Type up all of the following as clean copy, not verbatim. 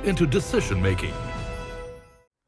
into decision making.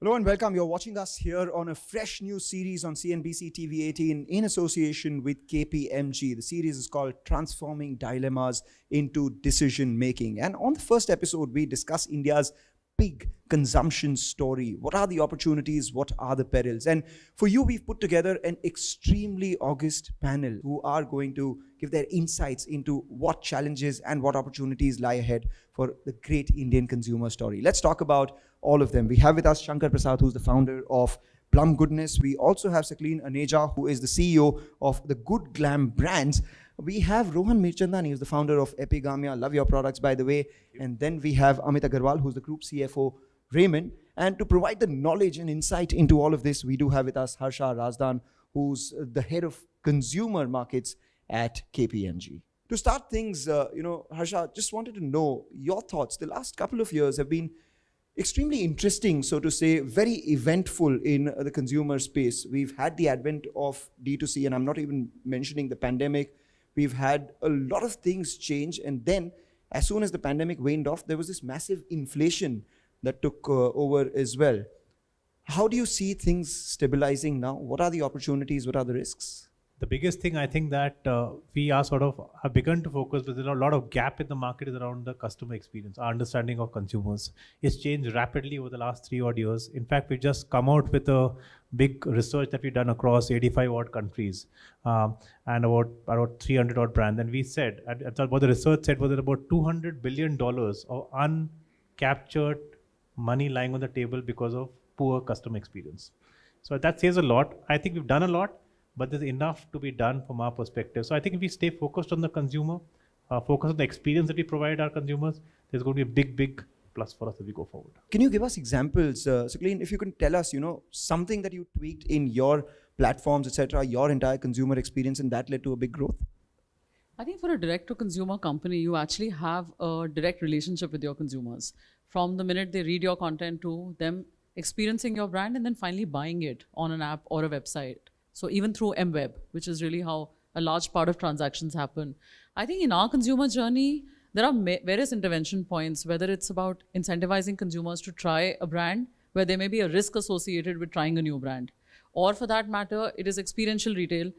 Hello and welcome. You're watching us here on a fresh new series on CNBC-TV18 in association with KPMG. The series is called Transforming Dilemmas into Decision Making. And on the first episode, we discuss India's big consumption story. What are the opportunities? What are the perils? And for you, we've put together an extremely august panel who are going to give their insights into what challenges and what opportunities lie ahead for the great Indian consumer story. Let's talk about all of them. We have with us Shankar Prasad, who's the founder of Plum Goodness. We also have Sakleen Aneja, who is the CEO of the Good Glam Brands. We have Rohan Mirchandani, who's the founder of Epigamia. Love your products, by the way. And then we have Amit Agarwal, who's the group CFO, Raymond. And to provide the knowledge and insight into all of this, we do have with us Harsha Razdan, who's the head of consumer markets at KPMG. To start things, Harsha, just wanted to know your thoughts. The last couple of years have been extremely interesting, so to say, very eventful in the consumer space. We've had the advent of D2C, and I'm not even mentioning the pandemic. We've had a lot of things change, and then as soon as the pandemic waned off, there was this massive inflation that took over as well. How do you see things stabilizing now? What are the opportunities? What are the risks? The biggest thing I think that we are have begun to focus with a lot of gap in the market is around the customer experience. Our understanding of consumers it's changed rapidly over the last 3 odd years. In fact, we've just come out with a big research that we've done across 85 odd countries and about 300 odd brands. And we said, what the research said was that about $200 billion of uncaptured money lying on the table because of poor customer experience. So that says a lot. I think we've done a lot, but there's enough to be done from our perspective. So I think if we stay focused on the consumer, focus on the experience that we provide our consumers, there's going to be a big plus for us as we go forward. Can you give us examples, Sakleen, if you can tell us, something that you tweaked in your platforms, etc., your entire consumer experience, and that led to a big growth? I think for a direct-to-consumer company, you actually have a direct relationship with your consumers. From the minute they read your content to them experiencing your brand and then finally buying it on an app or a website. So even through MWeb, which is really how a large part of transactions happen. I think in our consumer journey, there are various intervention points, whether it's about incentivizing consumers to try a brand where there may be a risk associated with trying a new brand. Or for that matter, it is experiential retail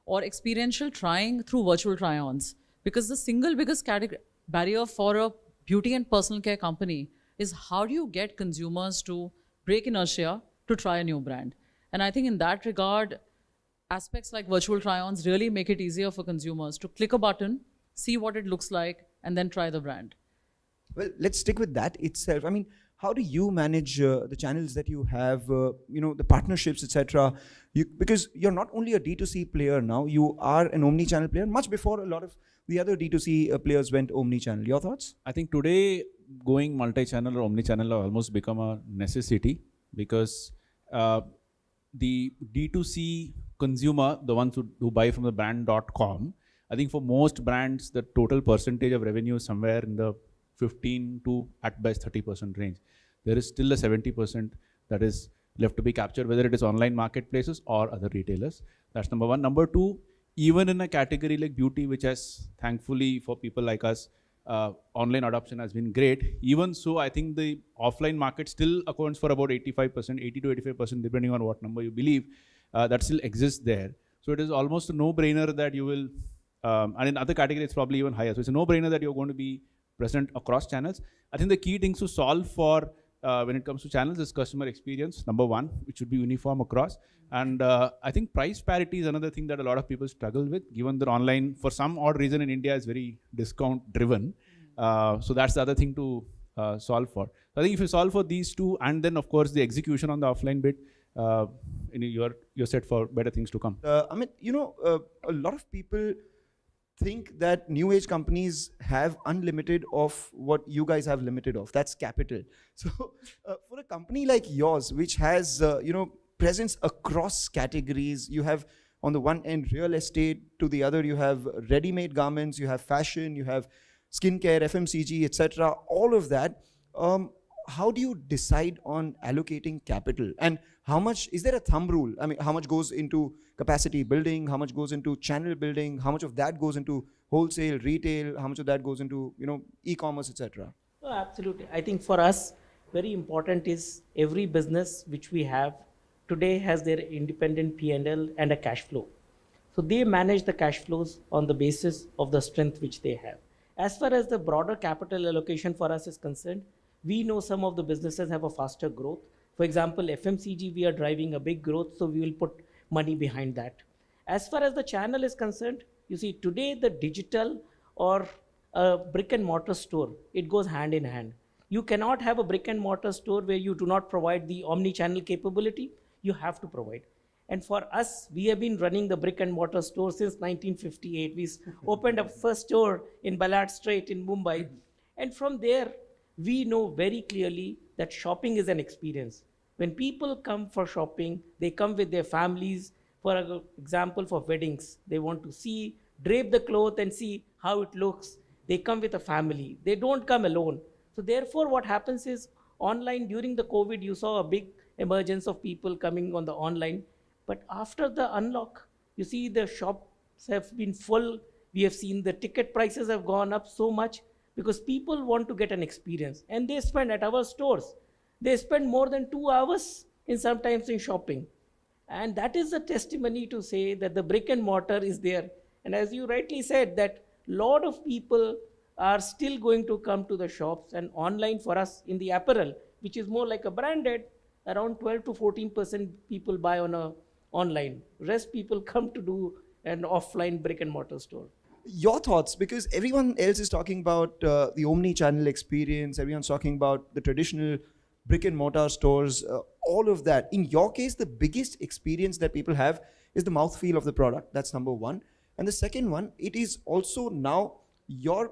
or experiential trying through virtual try-ons. Because the single biggest barrier for a beauty and personal care company is how do you get consumers to break inertia to try a new brand? And I think in that regard, aspects like virtual try-ons really make it easier for consumers to click a button, see what it looks like, and then try the brand. Well, let's stick with that itself. I mean, how do you manage the channels that you have, the partnerships, etc.? Because you're not only a D2C player now, you are an omni-channel player, much before a lot of the other D2C players went omni-channel. Your thoughts? I think today going multi-channel or omni-channel have almost become a necessity because the D2C consumer, the ones who buy from the brand.com, I think for most brands, the total percentage of revenue is somewhere in the 15 to at best 30% range. There is still a 70% that is left to be captured, whether it is online marketplaces or other retailers. That's number one. Number two, even in a category like beauty, which has thankfully for people like us, online adoption has been great. Even so, I think the offline market still accounts for about 85%, 80 to 85%, depending on what number you believe, that still exists there. So it is almost a no-brainer that you will, and in other categories, it's probably even higher. So it's a no-brainer that you're going to be present across channels. I think the key things to solve for when it comes to channels is customer experience, number one, which should be uniform across. And I think price parity is another thing that a lot of people struggle with, given that online, for some odd reason in India, is very discount driven. So that's the other thing to solve for. So I think if you solve for these two, and then of course the execution on the offline bit, you're set for better things to come. Amit, a lot of people think that new age companies have unlimited of what you guys have limited of. That's capital. So for a company like yours, which has presence across categories, you have on the one end real estate, to the other you have ready-made garments, you have fashion, you have skincare, FMCG, etc. All of that. How do you decide on allocating capital? And how much, is there a thumb rule? I mean, how much goes into capacity building? How much goes into channel building? How much of that goes into wholesale, retail? How much of that goes into, e-commerce, etc.? Oh, absolutely. I think for us, very important is every business which we have today has their independent P&L and a cash flow. So they manage the cash flows on the basis of the strength which they have. As far as the broader capital allocation for us is concerned, we know some of the businesses have a faster growth. For example, FMCG, we are driving a big growth, so we will put money behind that. As far as the channel is concerned, you see today the digital or a brick and mortar store, it goes hand in hand. You cannot have a brick and mortar store where you do not provide the omni-channel capability. You have to provide. And for us, we have been running the brick and mortar store since 1958. We opened a first store in Ballard Street in Mumbai. And from there, we know very clearly that shopping is an experience. When people come for shopping, they come with their families. For example, for weddings, they want to see, drape the cloth and see how it looks. They come with a family. They don't come alone. So therefore, what happens is online during the COVID, you saw a big emergence of people coming on the online. But after the unlock, you see the shops have been full. We have seen the ticket prices have gone up so much because people want to get an experience. And they spend at our stores. They spend more than 2 hours sometimes in shopping. And that is a testimony to say that the brick and mortar is there. And as you rightly said, that a lot of people are still going to come to the shops, and online for us in the apparel, which is more like a branded, around 12 to 14% people buy on a online. Rest people come to do an offline brick and mortar store. Your thoughts, because everyone else is talking about the omni-channel experience, everyone's talking about the traditional brick and mortar stores, all of that. In your case, the biggest experience that people have is the mouthfeel of the product. That's number one. And the second one, it is also now your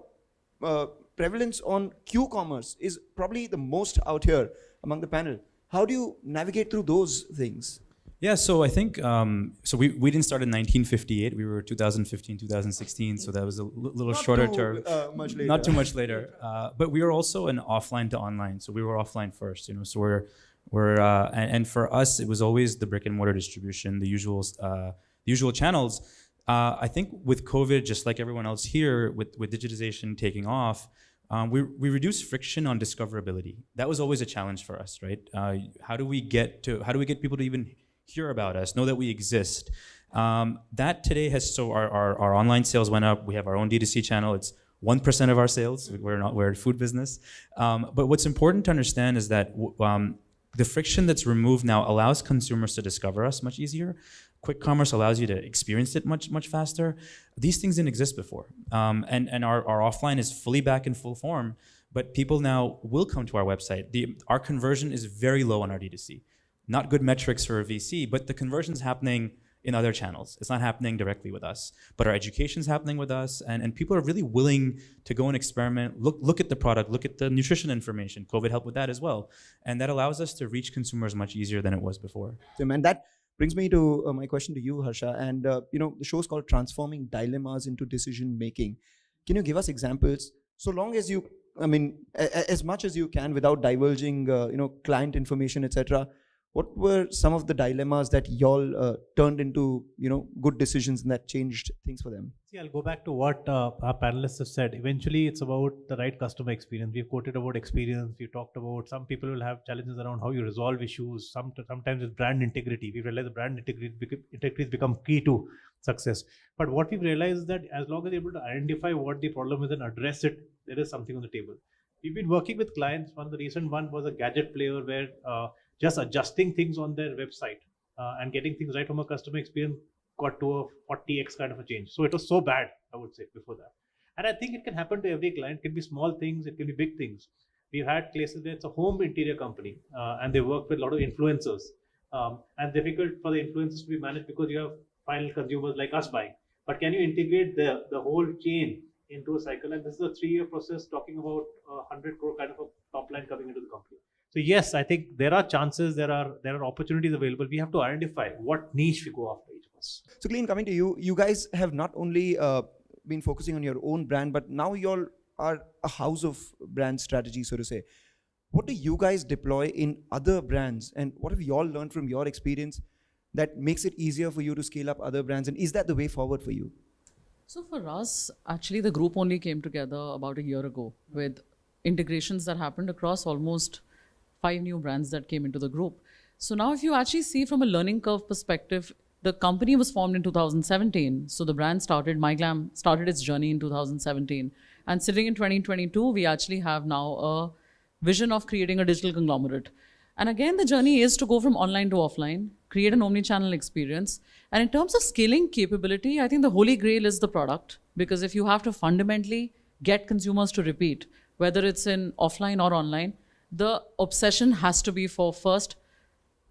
prevalence on Q-commerce is probably the most out here among the panel. How do you navigate through those things? Yeah, so I think, so we didn't start in 1958. We were 2015, 2016. So that was a little shorter term. Much later. Not too much later. But we were also an offline to online. So we were offline first, you know, so and for us, it was always the brick and mortar distribution, the usual channels. I think with COVID, just like everyone else here, with digitization taking off, we reduced friction on discoverability. That was always a challenge for us, right? How do we get people to even hear about us, know that we exist? That today our online sales went up. We have our own D2C channel. It's 1% of our sales. We're a food business. But what's important to understand is that the friction that's removed now allows consumers to discover us much easier. Quick commerce allows you to experience it much faster. These things didn't exist before. And our offline is fully back in full form, but people now will come to our website. Our conversion is very low on our D2C. Not good metrics for a VC, but the conversion's happening in other channels. It's not happening directly with us, but our education's happening with us, and people are really willing to go and experiment, look at the product, look at the nutrition information. COVID helped with that as well. And that allows us to reach consumers much easier than it was before. And that brings me to my question to you, Harsha. And the show's called Transforming Dilemmas into Decision Making. Can you give us examples? So long as you, as much as you can without divulging, client information, etc. What were some of the dilemmas that y'all turned into, good decisions and that changed things for them? See, I'll go back to what our panelists have said. Eventually, it's about the right customer experience. We've quoted about experience. We talked about some people will have challenges around how you resolve issues. Sometimes it's brand integrity. We realize the brand integrity has become key to success. But what we've realized is that as long as you're able to identify what the problem is and address it, there is something on the table. We've been working with clients. One of the recent one was a gadget player where just adjusting things on their website and getting things right from a customer experience got to a 40x kind of a change. So it was so bad, I would say, before that. And I think it can happen to every client. It can be small things, it can be big things. We've had cases where it's a home interior company and they work with a lot of influencers. And difficult for the influencers to be managed because you have final consumers like us buying. But can you integrate the whole chain into a cycle? And this is a 3-year process talking about 100 crore kind of a top line coming into the company. So yes, I think there are chances, there are opportunities available. We have to identify what niche we go after each of us. So Clean, coming to you, you guys have not only been focusing on your own brand, but now you all are a house of brand strategy, so to say. What do you guys deploy in other brands? And what have you all learned from your experience that makes it easier for you to scale up other brands? And is that the way forward for you? So for us, actually the group only came together about a year ago with integrations that happened across almost 5 new brands that came into the group. So now if you actually see from a learning curve perspective, the company was formed in 2017. So the brand started, MyGlam started its journey in 2017. And sitting in 2022, we actually have now a vision of creating a digital conglomerate. And again, the journey is to go from online to offline, create an omni-channel experience. And in terms of scaling capability, I think the holy grail is the product. Because if you have to fundamentally get consumers to repeat, whether it's in offline or online, the obsession has to be for first,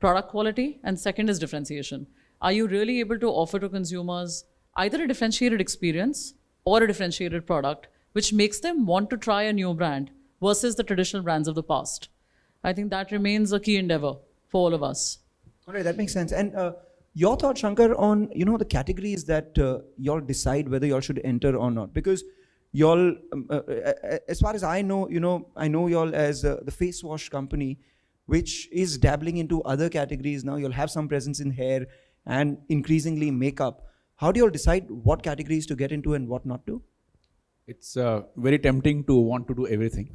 product quality, and second is differentiation. Are you really able to offer to consumers either a differentiated experience or a differentiated product, which makes them want to try a new brand versus the traditional brands of the past? I think that remains a key endeavor for all of us. All right, that makes sense. And your thought, Shankar, on the categories that y'all decide whether y'all should enter or not, because y'all, as far as I know, I know y'all as the face wash company, which is dabbling into other categories now. You'll have some presence in hair and increasingly makeup. How do you all decide what categories to get into and what not to? It's very tempting to want to do everything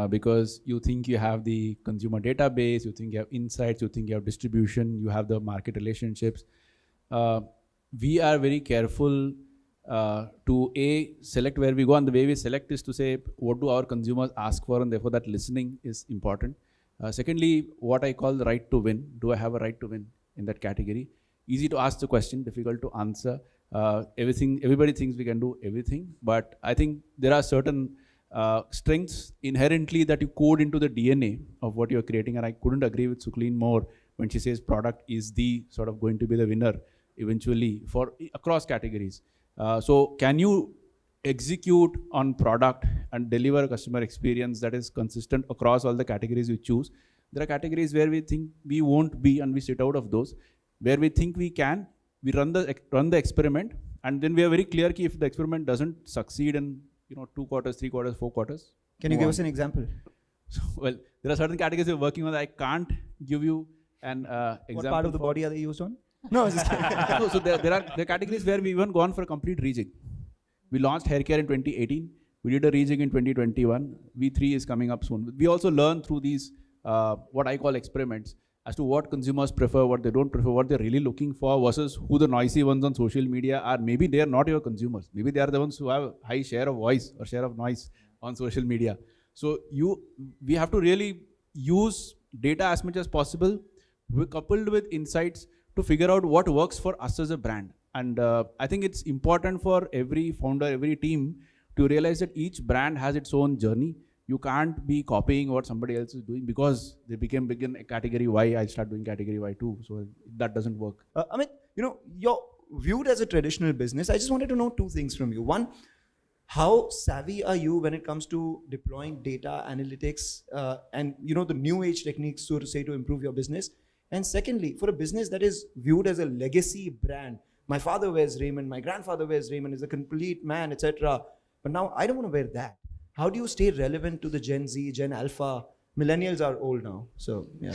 because you think you have the consumer database, you think you have insights, you think you have distribution, you have the market relationships. We are very careful to select where we go, and the way we select is to say what do our consumers ask for, and therefore that listening is important. Secondly, what I call the right to win. Do I have a right to win in that category? Easy to ask the question, difficult to answer. Everybody thinks we can do everything, but I think there are certain strengths inherently that you code into the DNA of what you're creating, and I couldn't agree with Sukleen more when she says product is the sort of going to be the winner eventually for across categories. So can you execute on product and deliver a customer experience that is consistent across all the categories you choose? There are categories where we think we won't be and we sit out of those. Where we think we can, we run the experiment, and then we are very clear that if the experiment doesn't succeed in 2 quarters, 3 quarters, 4 quarters. Can you give us an example? Well, there are certain categories we're working on that I can't give you an example. What part of the body are they used on? No, it's just no, so there are categories where we even gone for a complete rejig. We launched hair care in 2018. We did a rejig in 2021. V3 is coming up soon. We also learn through these what I call experiments as to what consumers prefer, what they don't prefer, what they're really looking for versus who the noisy ones on social media are. Maybe they are not your consumers. Maybe they are the ones who have high share of voice or share of noise on social media. So we have to really use data as much as possible, coupled with insights to figure out what works for us as a brand. And I think it's important for every founder, every team to realize that each brand has its own journey. You can't be copying what somebody else is doing because they became big in category Y, I start doing category Y too. So that doesn't work. Amit, you're viewed as a traditional business. I just wanted to know 2 things from you. One, how savvy are you when it comes to deploying data analytics and the new age techniques, so to say, to improve your business? And secondly, for a business that is viewed as a legacy brand, my father wears Raymond, my grandfather wears Raymond, is a complete man, etc. But now I don't want to wear that. How do you stay relevant to the Gen Z, Gen Alpha? Millennials are old now, so yeah.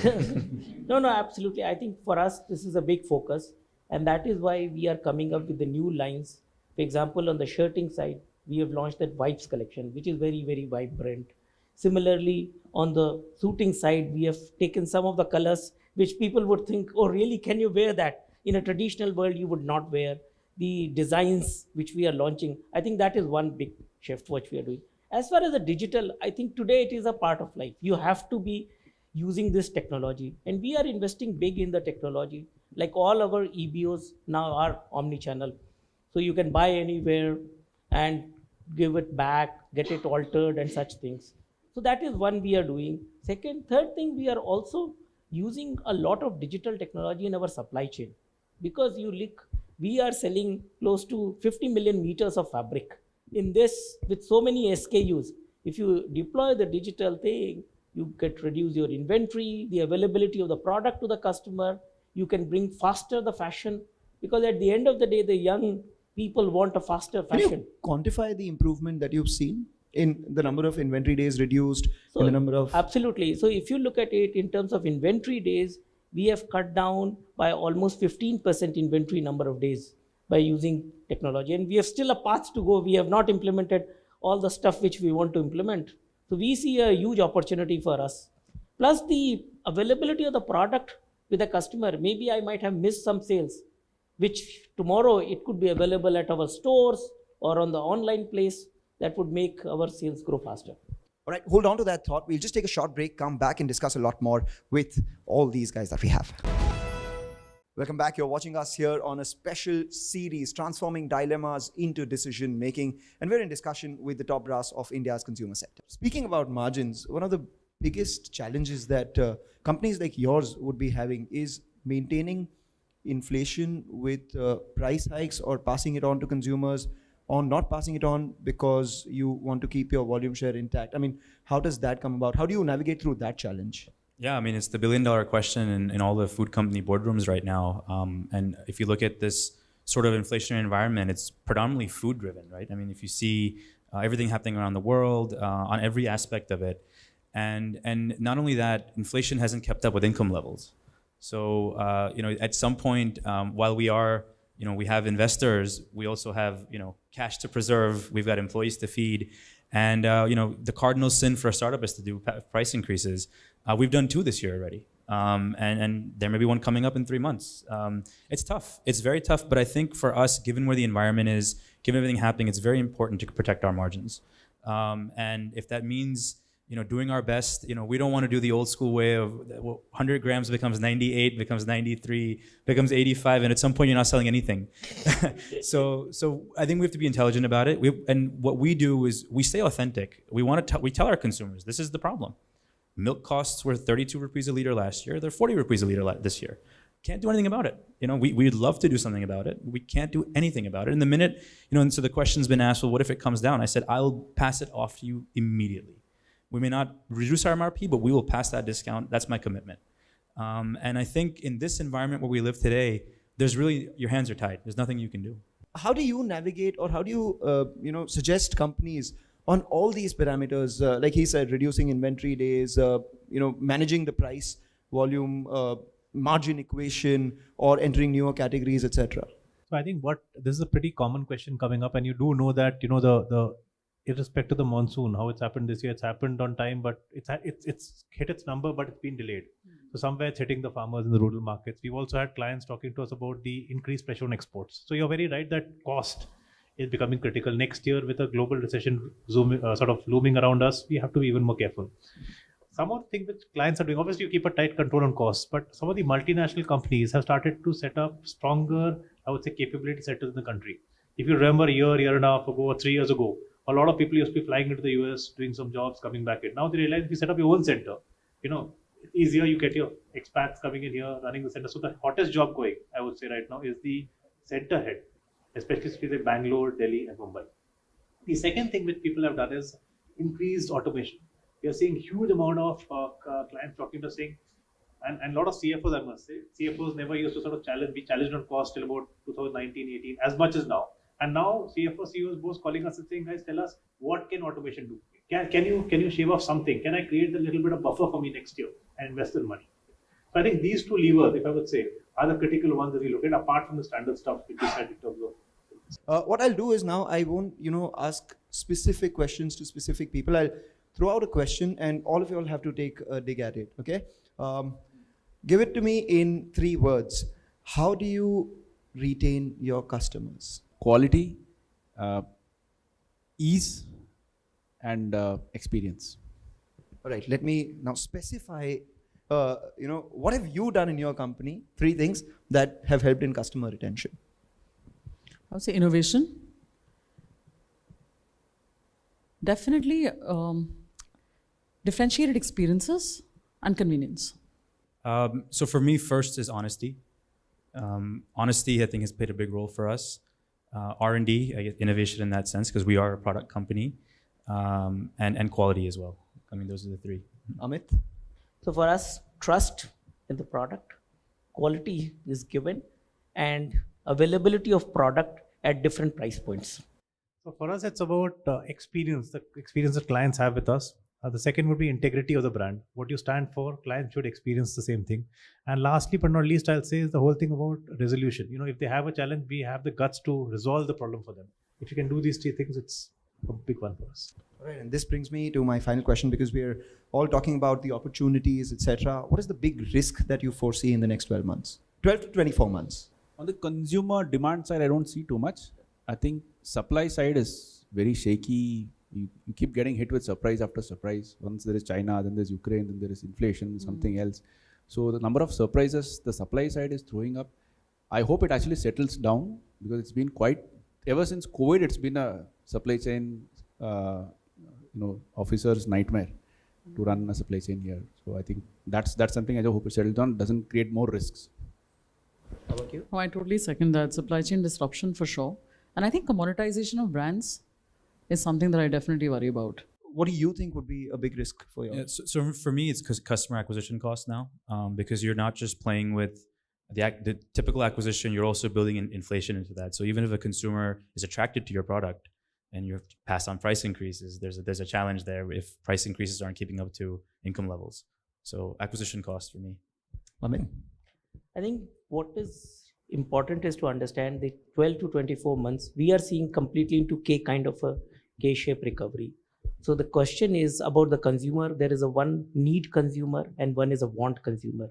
No, absolutely. I think for us, this is a big focus, and that is why we are coming up with the new lines. For example, on the shirting side, we have launched that Vibes collection, which is very, very vibrant. Similarly, on the suiting side, we have taken some of the colors which people would think, oh, really, can you wear that? In a traditional world, you would not wear. The designs which we are launching, I think that is one big shift which we are doing. As far as the digital, I think today it is a part of life. You have to be using this technology, and we are investing big in the technology. Like all our EBOs now are omni-channel. So you can buy anywhere and give it back, get it altered and such things. So that is one we are doing. Third thing, we are also using a lot of digital technology in our supply chain, because we are selling close to 50 million meters of fabric. In this, with so many SKUs, if you deploy the digital thing, you can reduce your inventory, the availability of the product to the customer. You can bring faster the fashion, because at the end of the day, the young people want a faster fashion. Can you quantify the improvement that you've seen in the number of inventory days reduced, in the number of... Absolutely. So if you look at it in terms of inventory days, we have cut down by almost 15% inventory number of days by using technology. And we have still a path to go. We have not implemented all the stuff which we want to implement. So we see a huge opportunity for us. plus the availability of the product with the customer. Maybe I might have missed some sales, which tomorrow it could be available at our stores or on the online place. That would make our sales grow faster. All right, hold on to that thought. We'll just take a short break, come back and discuss a lot more with all these guys that we have. Welcome back. You're watching us here on a special series, Transforming Dilemmas into Decision Making. And we're in discussion with the top brass of India's consumer sector. Speaking about margins, one of the biggest challenges that companies like yours would be having is maintaining inflation with price hikes or passing it on to consumers, or not passing it on because you want to keep your volume share intact. I mean, how does that come about? How do you navigate through that challenge? Yeah, I mean, it's the billion-dollar question in all the food company boardrooms right now. And if you look at this sort of inflationary environment, it's predominantly food-driven, right? I mean, if you see everything happening around the world, on every aspect of it, and not only that, inflation hasn't kept up with income levels. So, at some point, while we are, we have investors, we also have, cash to preserve, we've got employees to feed, and, the cardinal sin for a startup is to do price increases. We've done 2 this year already, and there may be one coming up in 3 months. It's tough. It's very tough, but I think for us, given where the environment is, given everything happening, it's very important to protect our margins. And if that means, doing our best, we don't want to do the old school way of 100 grams becomes 98, becomes 93, becomes 85, and at some point you're not selling anything. So I think we have to be intelligent about it. And what we do is we stay authentic. We tell our consumers, this is the problem. Milk costs were 32 rupees a liter last year. They're 40 rupees a liter this year. Can't do anything about it. We'd love to do something about it. We can't do anything about it. And the minute, and so the question's been asked, well, what if it comes down? I said, I'll pass it off to you immediately. We may not reduce our MRP, but we will pass that discount. That's my commitment. And I think in this environment where we live today, there's really, your hands are tied. There's nothing you can do. How do you navigate, or how do you, suggest companies on all these parameters, like he said, reducing inventory days, managing the price, volume, margin equation, or entering newer categories, etc.? So I think this is a pretty common question coming up, and you do know that the irrespective of the monsoon, how it's happened this year, it's happened on time, but it's hit its number, but it's been delayed. So somewhere it's hitting the farmers in the rural markets. We've also had clients talking to us about the increased pressure on exports. So you're very right that cost is becoming critical. Next year, with a global recession sort of looming around us, we have to be even more careful. Some of the things which clients are doing, obviously you keep a tight control on costs, but some of the multinational companies have started to set up stronger, I would say, capability centers in the country. If you remember a year and a half ago, or 3 years ago, a lot of people used to be flying into the US, doing some jobs, coming back in. Now they realize if you set up your own center, it's easier, you get your expats coming in here, running the center. So the hottest job going, I would say right now, is the center head, especially cities like Bangalore, Delhi, and Mumbai. The second thing which people have done is increased automation. We are seeing huge amount of clients talking to us saying, and a lot of CFOs, I must say, CFOs never used to sort of be challenged on cost till about 2019-18, as much as now. And now CFO, CEOs both calling us and saying, guys, tell us, what can automation do? Can you shave off something? Can I create a little bit of buffer for me next year and invest in money? So I think these 2 levers, if I would say, are the critical ones that we look at, apart from the standard stuff which we said in terms of. What I'll do is now I won't, ask specific questions to specific people. I'll throw out a question and all of you all have to take a dig at it, okay? Give it to me in 3 words. How do you retain your customers? Quality, ease, and experience. All right, let me now specify, what have you done in your company? 3 things that have helped in customer retention. I would say innovation. Definitely differentiated experiences and convenience. So for me, first is honesty. Honesty, I think, has played a big role for us. R&D, I guess, innovation in that sense, because we are a product company, and quality as well. I mean, those are the 3. Amit? So for us, trust in the product, quality is given, and availability of product at different price points. So for us, it's about experience, the experience that clients have with us. The second would be integrity of the brand. What you stand for, clients should experience the same thing. And lastly, but not least, I'll say is the whole thing about resolution. If they have a challenge, we have the guts to resolve the problem for them. If you can do these 3 things, a big one for us. All right, and this brings me to my final question, because we're all talking about the opportunities, etc. What is the big risk that you foresee in the next 12 months? 12 to 24 months. On the consumer demand side, I don't see too much. I think supply side is very shaky. You keep getting hit with surprise after surprise. Once there is China, then there's Ukraine, then there is inflation, something else. So the number of surprises the supply side is throwing up. I hope it actually settles down, because it's been quite, ever since COVID, it's been a supply chain, officer's nightmare to run a supply chain here. So I think that's something I hope it settles down, doesn't create more risks. How about you? Oh, I totally second that. Supply chain disruption for sure. And I think commoditization of brands is something that I definitely worry about. What do you think would be a big risk for you? Yeah, so for me, it's because customer acquisition costs now, because you're not just playing with the typical acquisition, you're also building in inflation into that. So even if a consumer is attracted to your product and you have to pass on price increases, there's a challenge there if price increases aren't keeping up to income levels. So acquisition costs for me. Amit? I think what is important is to understand that 12 to 24 months, we are seeing completely into kind of a K-shaped recovery. So the question is about the consumer. There is a one need consumer and one is a want consumer.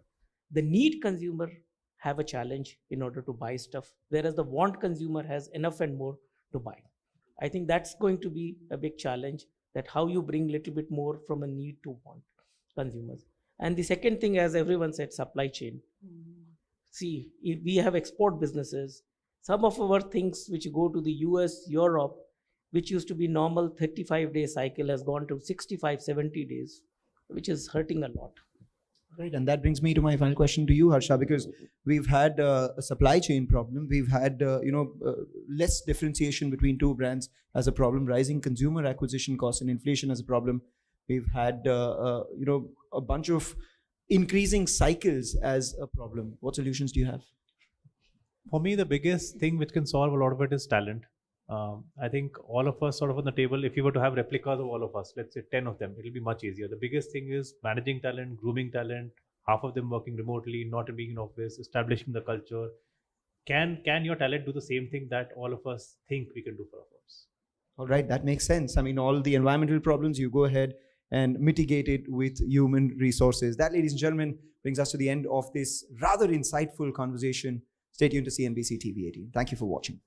The need consumer have a challenge in order to buy stuff, whereas the want consumer has enough and more to buy. I think that's going to be a big challenge, that how you bring a little bit more from a need to want consumers. And the second thing, as everyone said, supply chain. See, if we have export businesses, some of our things which go to the US, Europe, which used to be normal 35-day cycle, has gone to 65, 70 days, which is hurting a lot. Right, and that brings me to my final question to you, Harsha, because we've had a supply chain problem. We've had, less differentiation between two brands as a problem, rising consumer acquisition costs and inflation as a problem. We've had, a bunch of increasing cycles as a problem. What solutions do you have? For me, the biggest thing which can solve a lot of it is talent. I think all of us sort of on the table, if you were to have replicas of all of us, let's say 10 of them, it'll be much easier. The biggest thing is managing talent, grooming talent, half of them working remotely, not being in office, establishing the culture. Can your talent do the same thing that all of us think we can do for ourselves? All right, that makes sense. I mean, all the environmental problems, you go ahead and mitigate it with human resources. That, ladies and gentlemen, brings us to the end of this rather insightful conversation. Stay tuned to CNBC TV 18. Thank you for watching.